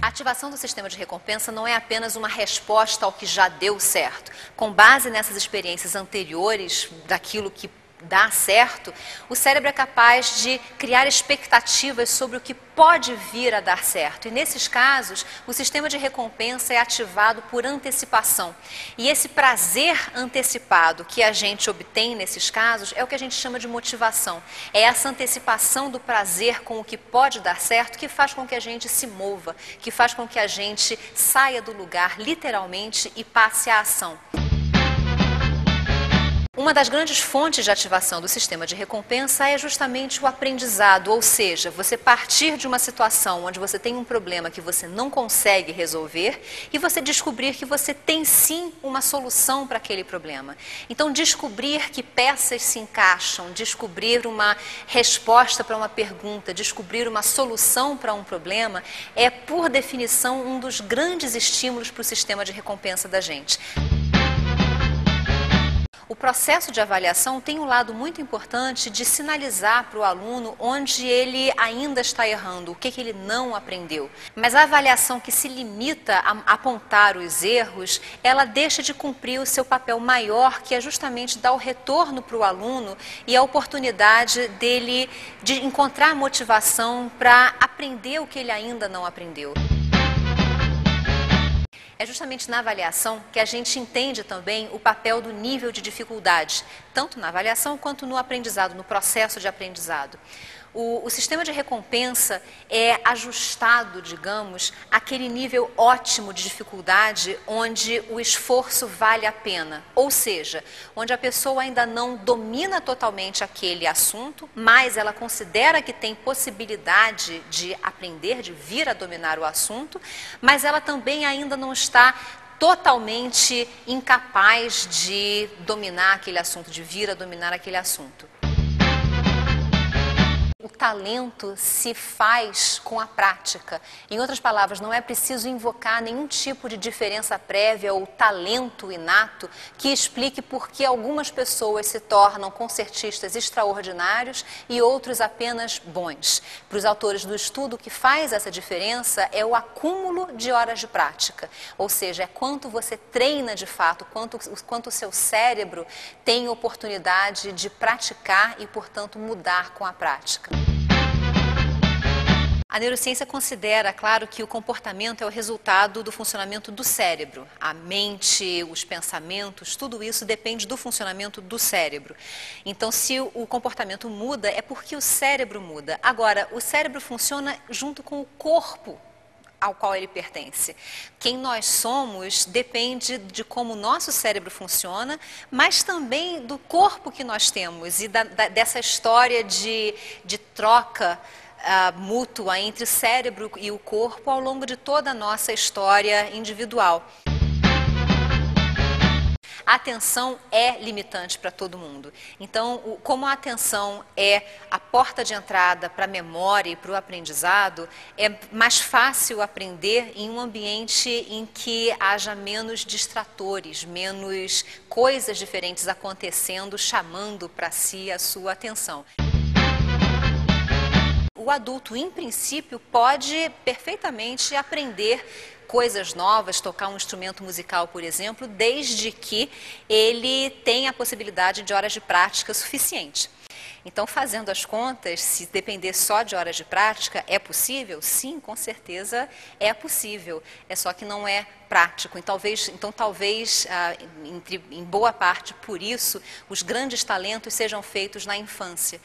A ativação do sistema de recompensa não é apenas uma resposta ao que já deu certo. Com base nessas experiências anteriores daquilo que dá certo, o cérebro é capaz de criar expectativas sobre o que pode vir a dar certo. E nesses casos, o sistema de recompensa é ativado por antecipação. E esse prazer antecipado que a gente obtém nesses casos é o que a gente chama de motivação. É essa antecipação do prazer com o que pode dar certo que faz com que a gente se mova, que faz com que a gente saia do lugar, literalmente, e passe à ação. Uma das grandes fontes de ativação do sistema de recompensa é justamente o aprendizado, ou seja, você partir de uma situação onde você tem um problema que você não consegue resolver e você descobrir que você tem sim uma solução para aquele problema. Então, descobrir que peças se encaixam, descobrir uma resposta para uma pergunta, descobrir uma solução para um problema é, por definição, um dos grandes estímulos para o sistema de recompensa da gente. O processo de avaliação tem um lado muito importante de sinalizar para o aluno onde ele ainda está errando, o que ele não aprendeu. Mas a avaliação que se limita a apontar os erros, ela deixa de cumprir o seu papel maior, que é justamente dar o retorno para o aluno e a oportunidade dele de encontrar motivação para aprender o que ele ainda não aprendeu. É justamente na avaliação que a gente entende também o papel do nível de dificuldade, tanto na avaliação quanto no aprendizado, no processo de aprendizado. O sistema de recompensa é ajustado, digamos, àquele nível ótimo de dificuldade onde o esforço vale a pena. Ou seja, onde a pessoa ainda não domina totalmente aquele assunto, mas ela considera que tem possibilidade de aprender, de vir a dominar o assunto, mas ela também ainda não está totalmente incapaz de dominar aquele assunto, de vir a dominar aquele assunto. O talento se faz com a prática. Em outras palavras, não é preciso invocar nenhum tipo de diferença prévia ou talento inato que explique por que algumas pessoas se tornam concertistas extraordinários e outros apenas bons. Para os autores do estudo, o que faz essa diferença é o acúmulo de horas de prática. Ou seja, é quanto você treina de fato, quanto o seu cérebro tem oportunidade de praticar e, portanto, mudar com a prática. A neurociência considera, claro, que o comportamento é o resultado do funcionamento do cérebro. A mente, os pensamentos, tudo isso depende do funcionamento do cérebro. Então, se o comportamento muda, é porque o cérebro muda. Agora, o cérebro funciona junto com o corpo ao qual ele pertence. Quem nós somos depende de como o nosso cérebro funciona, mas também do corpo que nós temos e dessa história de troca mútua entre o cérebro e o corpo ao longo de toda a nossa história individual. A atenção é limitante para todo mundo. Então, como a atenção é a porta de entrada para a memória e para o aprendizado, é mais fácil aprender em um ambiente em que haja menos distratores, menos coisas diferentes acontecendo, chamando para si a sua atenção. O adulto, em princípio, pode perfeitamente aprender coisas novas, tocar um instrumento musical, por exemplo, desde que ele tenha a possibilidade de horas de prática suficiente. Então, fazendo as contas, se depender só de horas de prática, é possível? Sim, com certeza é possível. É só que não é prático. Então, talvez em boa parte, por isso, os grandes talentos sejam feitos na infância.